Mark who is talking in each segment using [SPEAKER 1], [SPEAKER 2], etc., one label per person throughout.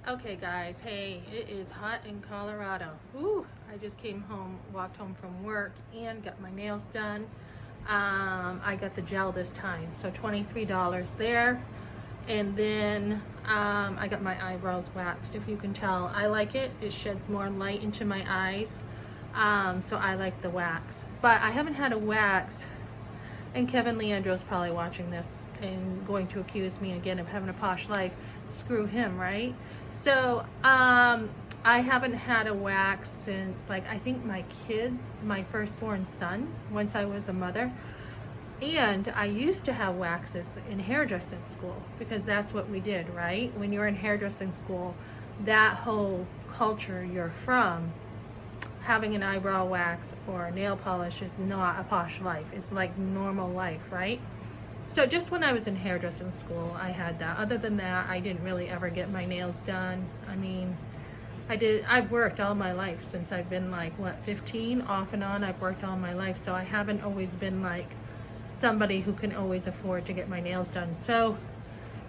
[SPEAKER 1] Okay guys, hey, it is hot in Colorado. Woo, I just came home, walked home from work and got my nails done. I got the gel this time, so $23 there. And then I got my eyebrows waxed. If you can tell, I like it. It sheds more light into my eyes. So I like the wax. But I haven't had a wax, and Kevin Leandro's probably watching this and going to accuse me again of having a posh life. Screw him, right? So I haven't had a wax since, like, I think my firstborn son, once I was a mother. And I used to have waxes in hairdressing school because that's what we did, right? When you're in hairdressing school, that whole culture you're from, having an eyebrow wax or nail polish is not a posh life. It's like normal life, right? So just when I was in hairdressing school, I had that. Other than that, I didn't really ever get my nails done. I mean, I've worked all my life since I've been like, 15? Off and on, I've worked all my life. So I haven't always been like somebody who can always afford to get my nails done. So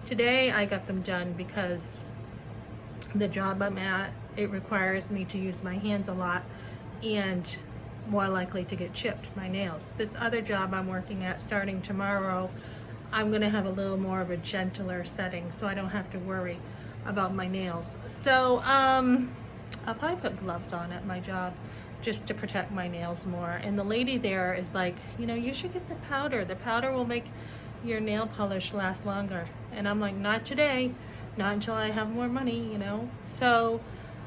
[SPEAKER 1] today I got them done because the job I'm at, it requires me to use my hands a lot and more likely to get chipped, my nails. This other job I'm working at starting tomorrow, I'm gonna have a little more of a gentler setting so I don't have to worry about my nails. So I'll probably put gloves on at my job just to protect my nails more. And the lady there is like, you should get the powder. The powder will make your nail polish last longer. And I'm like, not today, not until I have more money, So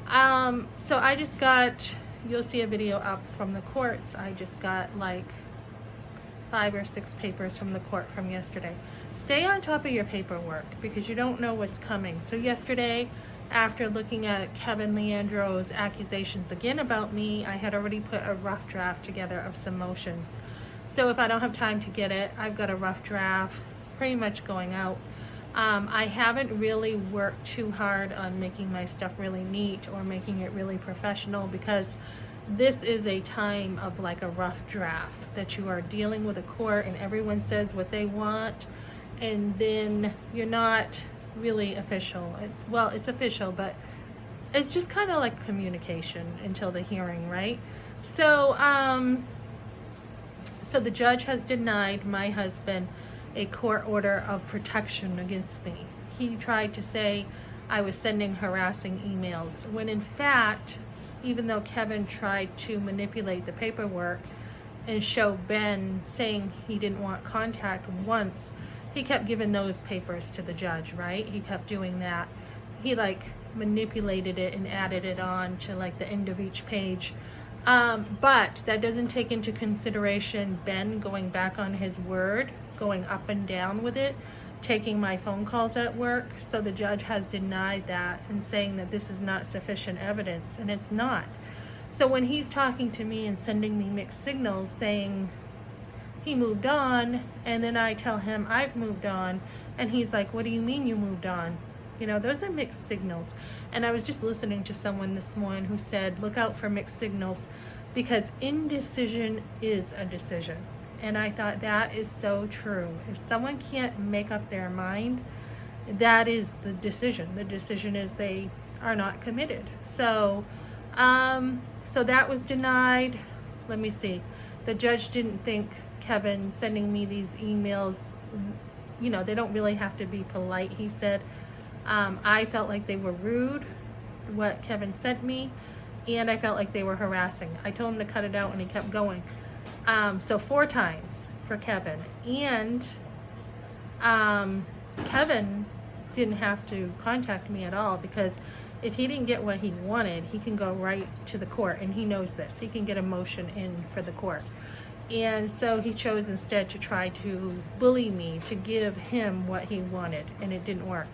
[SPEAKER 1] I just got, you'll see a video up from the courts. I just got like 5 or 6 papers from the court from yesterday. Stay on top of your paperwork because you don't know what's coming. So yesterday, after looking at Kevin Leandro's accusations again about me, I had already put a rough draft together of some motions. So if I don't have time to get it, I've got a rough draft pretty much going out. I haven't really worked too hard on making my stuff really neat or making it really professional because this is a time of like a rough draft that you are dealing with a court and everyone says what they want and then you're not really official. Well, it's official, but it's just kind of like communication until the hearing, right? So so the judge has denied my husband a court order of protection against me. He tried to say I was sending harassing emails, when in fact, even though Kevin tried to manipulate the paperwork and show Ben saying he didn't want contact once, he kept giving those papers to the judge, right? He kept doing that. He like manipulated it and added it on to like the end of each page. But that doesn't take into consideration Ben going back on his word, going up and down with it, taking my phone calls at work. So the judge has denied that and saying that this is not sufficient evidence, and it's not. So when he's talking to me and sending me mixed signals saying he moved on, and then I tell him I've moved on, and he's like, what do you mean you moved on? Those are mixed signals. And I was just listening to someone this morning who said, look out for mixed signals because indecision is a decision. And I thought that is so true. If someone can't make up their mind, that is the decision. The decision is they are not committed. So, so that was denied. Let me see. The judge didn't think Kevin sending me these emails, they don't really have to be polite, he said. I felt like they were rude, what Kevin sent me, and I felt like they were harassing. I told him to cut it out and he kept going. So 4 times for Kevin. And Kevin didn't have to contact me at all because if he didn't get what he wanted, he can go right to the court, and he knows this. He can get a motion in for the court. And so he chose instead to try to bully me to give him what he wanted, and it didn't work.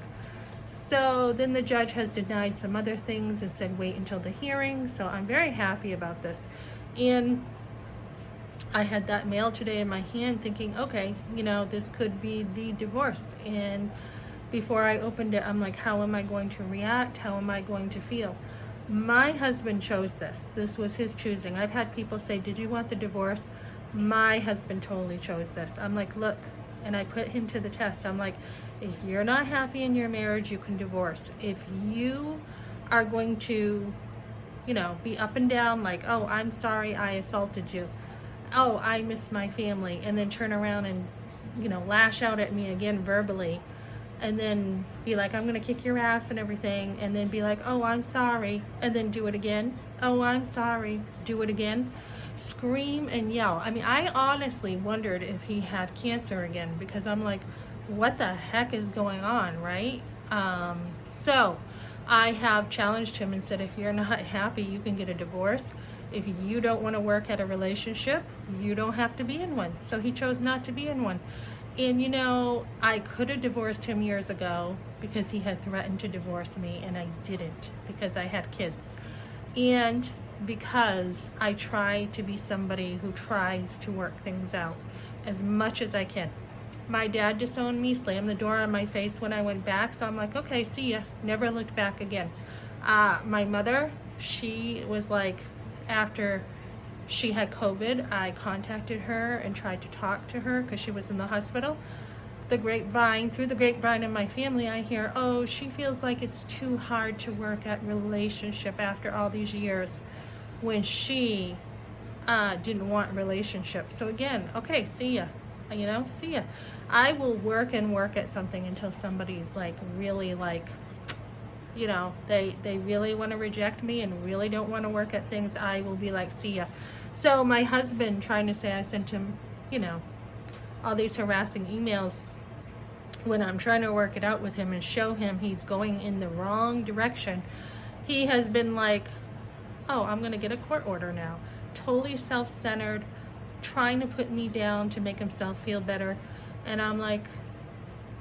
[SPEAKER 1] So then the judge has denied some other things and said wait until the hearing. So I'm very happy about this. And I had that mail today in my hand thinking, okay, this could be the divorce. And before I opened it, I'm like, how am I going to react? How am I going to feel? My husband chose this. This was his choosing. I've had people say, did you want the divorce? My husband totally chose this. I'm like, look, and I put him to the test. I'm like, if you're not happy in your marriage, you can divorce. If you are going to, be up and down like, oh, I'm sorry I assaulted you. Oh, I miss my family. And then turn around and, lash out at me again verbally. And then be like, I'm going to kick your ass and everything. And then be like, oh, I'm sorry. And then do it again. Oh, I'm sorry. Do it again. Scream and yell. I mean, I honestly wondered if he had cancer again, because I'm like, what the heck is going on, right? So I have challenged him and said, if you're not happy, you can get a divorce. If you don't want to work at a relationship, you don't have to be in one. So he chose not to be in one. And I could have divorced him years ago because he had threatened to divorce me, and I didn't because I had kids. And because I try to be somebody who tries to work things out as much as I can. My dad disowned me, slammed the door on my face when I went back, so I'm like, okay, see ya. Never looked back again. My mother, she was like, after she had COVID, I contacted her and tried to talk to her because she was in the hospital. Through the grapevine in my family, I hear, oh, she feels like it's too hard to work at relationship after all these years, when she didn't want relationship. So again, okay, see ya. See ya. I will work at something until somebody's like really like, they really want to reject me and really don't want to work at things. I will be like, see ya. So my husband trying to say I sent him, all these harassing emails, when I'm trying to work it out with him and show him he's going in the wrong direction, he has been like, oh, I'm going to get a court order now. Totally self-centered, trying to put me down to make himself feel better. And I'm like,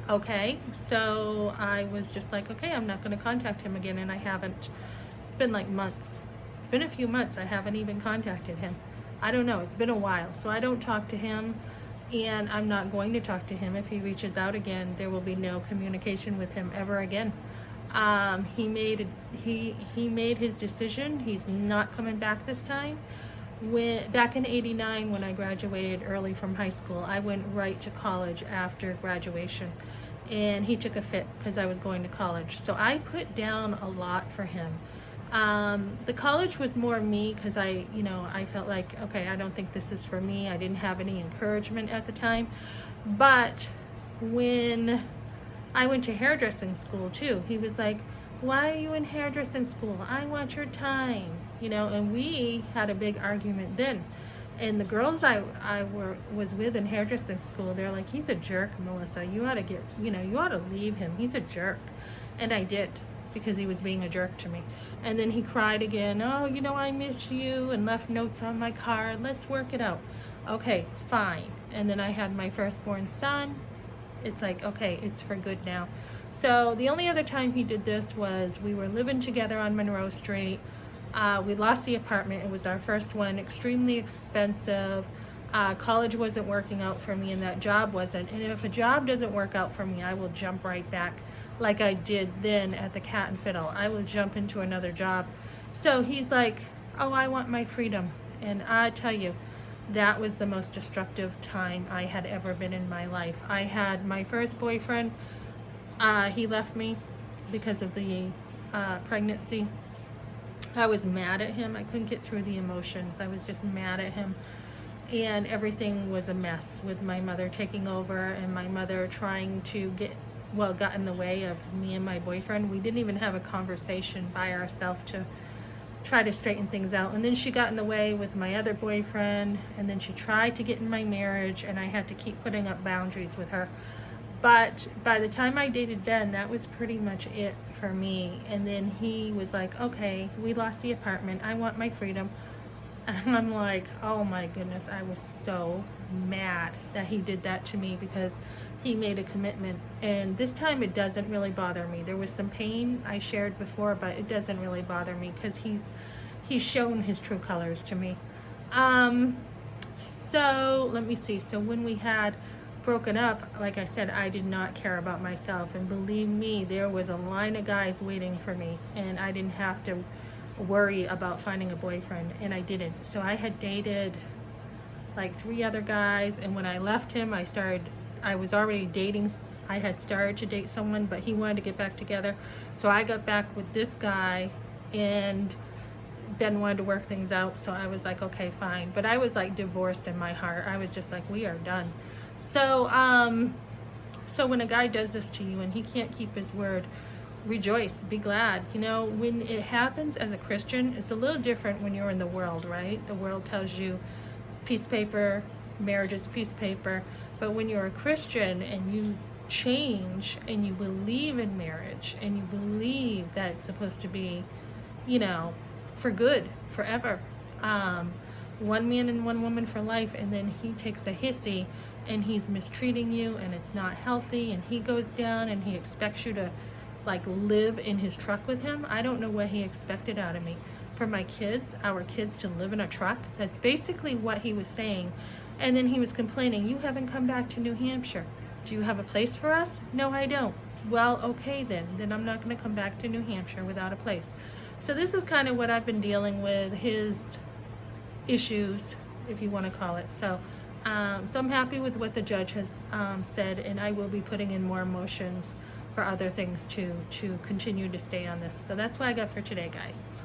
[SPEAKER 1] okay. So I was just like, okay, I'm not going to contact him again. And I haven't. It's been like months. It's been a few months. I haven't even contacted him. I don't know. It's been a while. So I don't talk to him. And I'm not going to talk to him. If he reaches out again, there will be no communication with him ever again. He made his decision. He's not coming back this time. Back in '89, when I graduated early from high school, I went right to college after graduation, and he took a fit because I was going to college. So I put down a lot for him. The college was more me because I felt like, okay, I don't think this is for me. I didn't have any encouragement at the time. But when I went to hairdressing school too, he was like, why are you in hairdressing school? I want your time. And we had a big argument then. And the girls I was with in hairdressing school, they're like, he's a jerk, Melissa. You ought to you ought to leave him. He's a jerk. And I did, because he was being a jerk to me. And then he cried again, oh, I miss you, and left notes on my card. Let's work it out. Okay, fine. And then I had my firstborn son. It's like, okay, it's for good now. So the only other time he did this was we were living together on Monroe Street. We lost the apartment. It was our first one, extremely expensive. College wasn't working out for me, and that job wasn't. And if a job doesn't work out for me, I will jump right back like I did then at the Cat and Fiddle. I will jump into another job. So he's like, oh, I want my freedom. And I tell you, that was the most destructive time I had ever been in my life. I had my first boyfriend. He left me because of the pregnancy. I was mad at him. I couldn't get through the emotions. I was just mad at him. And everything was a mess, with my mother taking over and my mother trying to got in the way of me and my boyfriend. We didn't even have a conversation by ourselves to try to straighten things out. And then she got in the way with my other boyfriend, and then she tried to get in my marriage, and I had to keep putting up boundaries with her. But by the time I dated Ben, that was pretty much it for me. And then he was like, okay, we lost the apartment. I want my freedom. And I'm like, oh my goodness, I was so mad that he did that to me, because he made a commitment. And this time it doesn't really bother me. There was some pain I shared before, but it doesn't really bother me because he's shown his true colors to me. So let me see. So when we had broken up, like I said, I did not care about myself, and believe me, there was a line of guys waiting for me, and I didn't have to worry about finding a boyfriend, and I didn't. So I had dated like 3 other guys, and when I left him, I started I was already dating, I had started to date someone, but he wanted to get back together. So I got back with this guy, and Ben wanted to work things out, so I was like, okay, fine. But I was like divorced in my heart. I was just like, we are done. So, so when a guy does this to you and he can't keep his word, rejoice, be glad. You know, when it happens as a Christian, it's a little different when you're in the world, right? The world tells you piece of paper, marriage is a piece of paper. But when you're a Christian and you change and you believe in marriage and you believe that it's supposed to be, you know, for good, forever. One man and one woman for life, and then he takes a hissy and he's mistreating you and it's not healthy, and he goes down and he expects you to like live in his truck with him. I don't know what he expected out of me. For my kids, our kids, to live in a truck. That's basically what he was saying. And then he was complaining, you haven't come back to New Hampshire. Do you have a place for us? No, I don't. Well, okay then. Then I'm not going to come back to New Hampshire without a place. So this is kind of what I've been dealing with, his issues, if you want to call it. So I'm happy with what the judge has said, and I will be putting in more motions for other things to continue to stay on this. So that's what I got for today, guys.